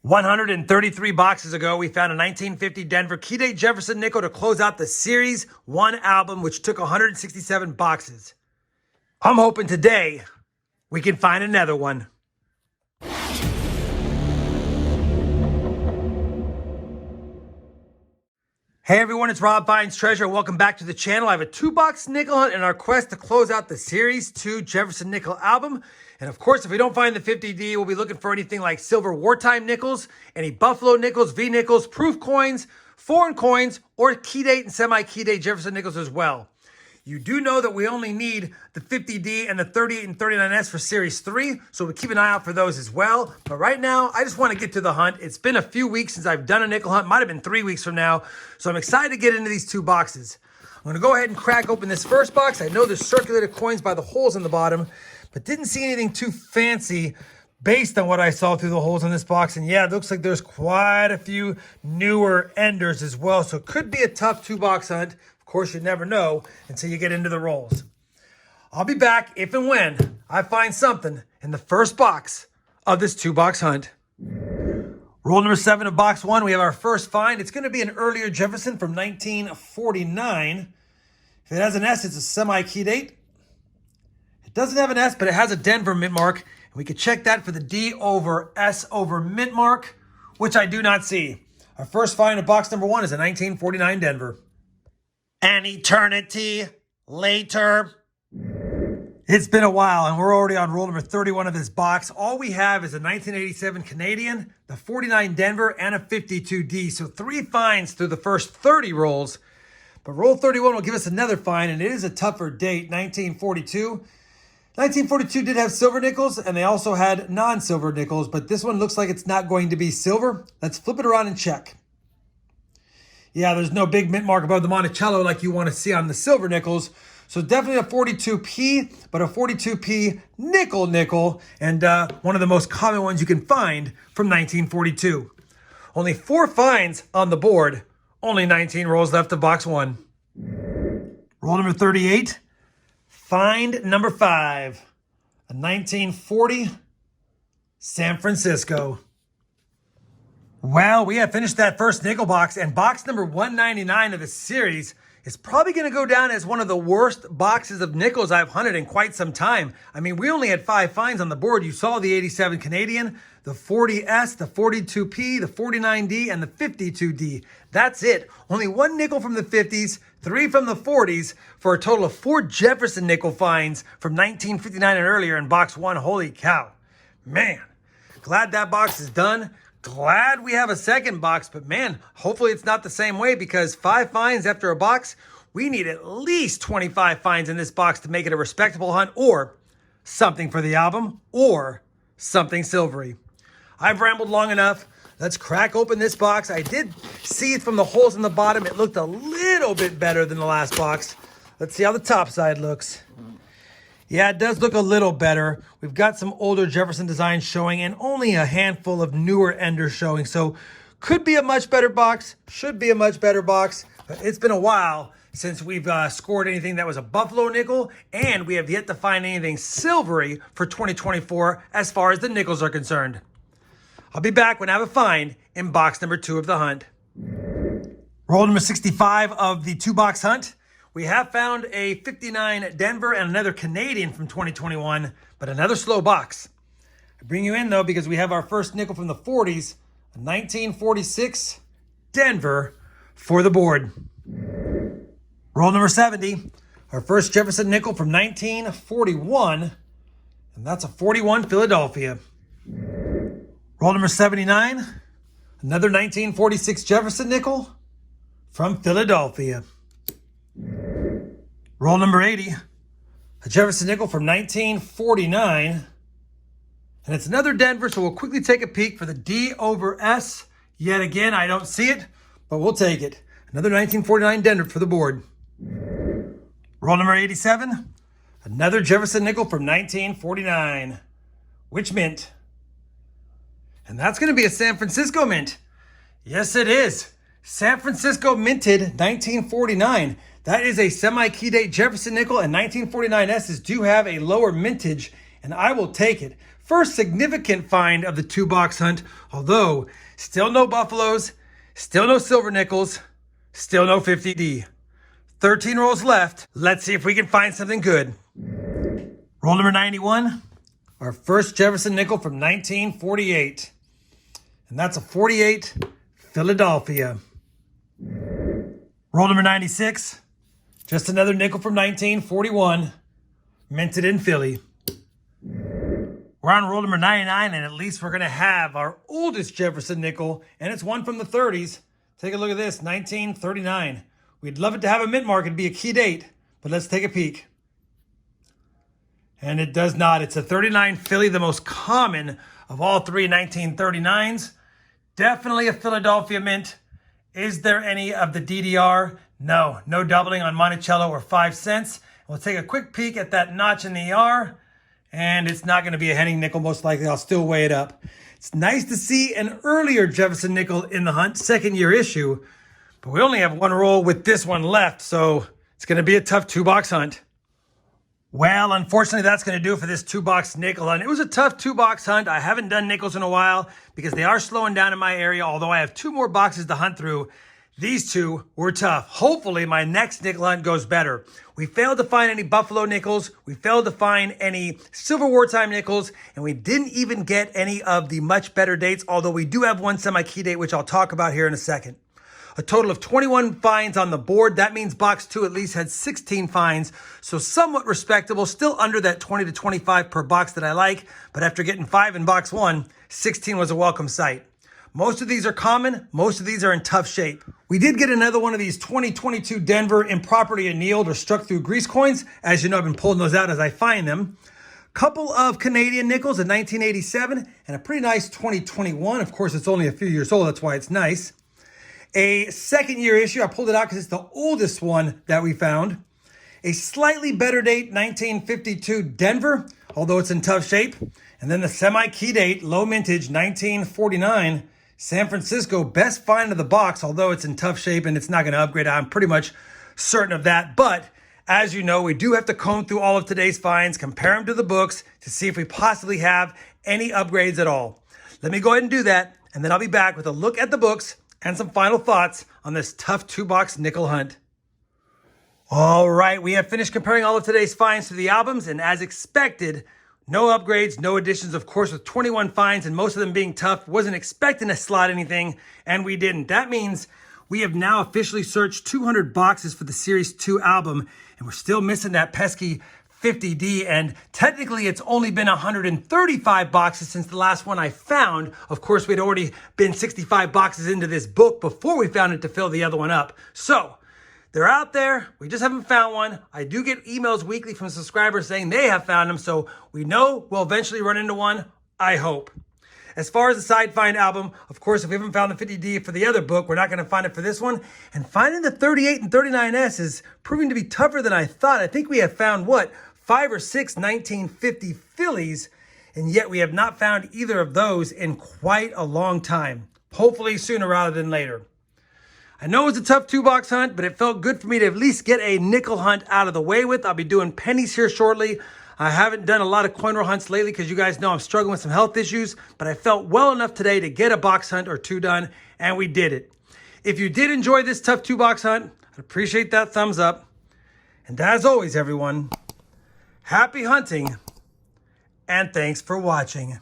133 boxes ago, we found a 1950 Denver key date Jefferson Nickel to close out the Series 1 album, which took 167 boxes. I'm hoping today we can find another one. Hey everyone, it's RobFindsTreasure. Welcome back to the channel. I have a 2-box nickel hunt in our quest to close out the Series 2 Jefferson Nickel album. And of course, if we don't find the 50D, we'll be looking for anything like silver wartime nickels, any Buffalo nickels, V nickels, proof coins, foreign coins, or key date and semi-key date Jefferson nickels as well. You do know that we only need the 50D and the 38 and 39S for Series 3, so we'll keep an eye out for those as well. But right now, I just want to get to the hunt. It's been a few weeks since I've done a nickel hunt. Might have been 3 weeks from now, so I'm excited to get into these 2 boxes. I'm going to go ahead and crack open this first box. I know there's circulated coins by the holes in the bottom, but didn't see anything too fancy based on what I saw through the holes in this box. And yeah, it looks like there's quite a few newer enders as well, so it could be a tough 2-box hunt. Of course, you never know until you get into the rolls. I'll be back if and when I find something in the first box of this 2-box hunt. Roll number 7 of box 1, we have our first find. It's going to be an earlier Jefferson from 1949. If it has an S, it's a semi-key date. It doesn't have an S, but it has a Denver mint mark. And we could check that for the D over S over mint mark, which I do not see. Our first find of box number 1 is a 1949 Denver. An eternity later. It's been a while, and we're already on roll number 31 of this box. All we have is a 1987 Canadian, the 49 Denver, and a 52D. So 3 finds through the first 30 rolls. But roll 31 will give us another find, and it is a tougher date, 1942. 1942 did have silver nickels, and they also had non-silver nickels, but this one looks like it's not going to be silver. Let's flip it around and check. Yeah, there's no big mint mark above the Monticello like you want to see on the silver nickels. So definitely a 42P, but a 42P nickel, and one of the most common ones you can find from 1942. Only 4 finds on the board, only 19 rolls left of box 1. Roll number 38, find number 5, a 1940 San Francisco. Well, we have finished that first nickel box, and box number 199 of the series is probably going to go down as one of the worst boxes of nickels I've hunted in quite some time. I mean, we only had 5 finds on the board. You saw the 87 Canadian, the 40S, the 42P, the 49D, and the 52D. That's it. Only 1 nickel from the 50s, 3 from the 40s, for a total of 4 Jefferson nickel finds from 1959 and earlier in box 1. Holy cow. Man, glad that box is done. Glad we have a second box, but man, hopefully it's not the same way, because 5 finds after a box, we need at least 25 finds in this box to make it a respectable hunt, or something for the album, or something silvery. I've rambled long enough. Let's crack open this box. I did see it from the holes in the bottom. It looked a little bit better than the last box. Let's see how the top side looks. Yeah, it does look a little better. We've got some older Jefferson designs showing and only a handful of newer enders showing. So could be a much better box, should be a much better box. But it's been a while since we've scored anything that was a Buffalo nickel, and we have yet to find anything silvery for 2024 as far as the nickels are concerned. I'll be back when I have a find in box number 2 of the hunt. Roll number 65 of the 2-box hunt. We have found a 59 Denver and another Canadian from 2021, but another slow box. I bring you in, though, because we have our first nickel from the 40s, a 1946 Denver for the board. Roll number 70, our first Jefferson nickel from 1941, and that's a 41 Philadelphia. Roll number 79, another 1946 Jefferson nickel from Philadelphia. Roll number 80, a Jefferson nickel from 1949. And it's another Denver, so we'll quickly take a peek for the D over S. Yet again, I don't see it, but we'll take it. Another 1949 Denver for the board. Roll number 87, another Jefferson nickel from 1949. Which mint? And that's going to be a San Francisco mint. Yes, it is. San Francisco minted 1949. That is a semi-key date Jefferson nickel, and 1949S's do have a lower mintage, and I will take it. first significant find of the 2-box hunt, although still no buffaloes, still no silver nickels, still no 50D. 13 rolls left. Let's see if we can find something good. Roll number 91, our first Jefferson nickel from 1948. And that's a 48 Philadelphia. Roll number 96, just another nickel from 1941, minted in Philly. We're on roll number 99, and at least we're going to have our oldest Jefferson nickel, and it's one from the 30s. Take a look at this, 1939. We'd love it to have a mint mark and be a key date, but let's take a peek. And it does not. It's a 39 Philly, the most common of all three 1939s. Definitely a Philadelphia mint. Is there any of the DDR? No, no doubling on Monticello or 5 cents. We'll take a quick peek at that notch in the R, and it's not going to be a Henning nickel, most likely. I'll still weigh it up. It's nice to see an earlier Jefferson nickel in the hunt, second year issue, but we only have one roll with this one left, so it's going to be a tough 2-box hunt. Well, unfortunately, that's going to do it for this 2-box nickel hunt. It was a tough 2-box hunt. I haven't done nickels in a while because they are slowing down in my area, although I have 2 more boxes to hunt through. These 2 were tough. Hopefully, my next nickel hunt goes better. We failed to find any buffalo nickels. We failed to find any silver wartime nickels, and we didn't even get any of the much better dates, although we do have one semi-key date, which I'll talk about here in a second. A total of 21 finds on the board. That means box 2 at least had 16 finds, so somewhat respectable, still under that 20 to 25 per box that I like, but after getting 5 in box 1, 16 was a welcome sight. Most of these are common. Most of these are in tough shape. We did get another one of these 2022 Denver improperly annealed or struck through grease coins. As you know, I've been pulling those out as I find them. Couple of Canadian nickels in 1987 and a pretty nice 2021. Of course, it's only a few years old. That's why it's nice. A second year issue. I pulled it out because it's the oldest one that we found. A slightly better date, 1952 Denver, although it's in tough shape. And then the semi-key date, low mintage, 1949 San Francisco, best find of the box, although it's in tough shape and it's not going to upgrade. I'm pretty much certain of that. But as you know, we do have to comb through all of today's finds, compare them to the books to see if we possibly have any upgrades at all. Let me go ahead and do that, and then I'll be back with a look at the books and some final thoughts on this tough 2-box nickel hunt. All right, we have finished comparing all of today's finds to the albums, and as expected, no upgrades, no additions, of course, with 21 finds and most of them being tough. Wasn't expecting to slot anything, and we didn't. That means we have now officially searched 200 boxes for the Series 2 album, and we're still missing that pesky 50D, and technically it's only been 135 boxes since the last one I found. Of course, we'd already been 65 boxes into this book before we found it to fill the other one up. So they're out there. We just haven't found one. I do get emails weekly from subscribers saying they have found them, so we know we'll eventually run into one, I hope. As far as the side find album, of course, if we haven't found the 50D for the other book, we're not going to find it for this one. And finding the 38 and 39S is proving to be tougher than I thought. I think we have found, 5 or 6 1950 Phillies, and yet we have not found either of those in quite a long time. Hopefully sooner rather than later. I know it's a tough 2-box hunt, but it felt good for me to at least get a nickel hunt out of the way with. I'll be doing pennies here shortly. I haven't done a lot of coin roll hunts lately because you guys know I'm struggling with some health issues, but I felt well enough today to get a box hunt or 2 done, and we did it. If you did enjoy this tough 2-box hunt, I'd appreciate that thumbs up. And as always, everyone, happy hunting, and thanks for watching.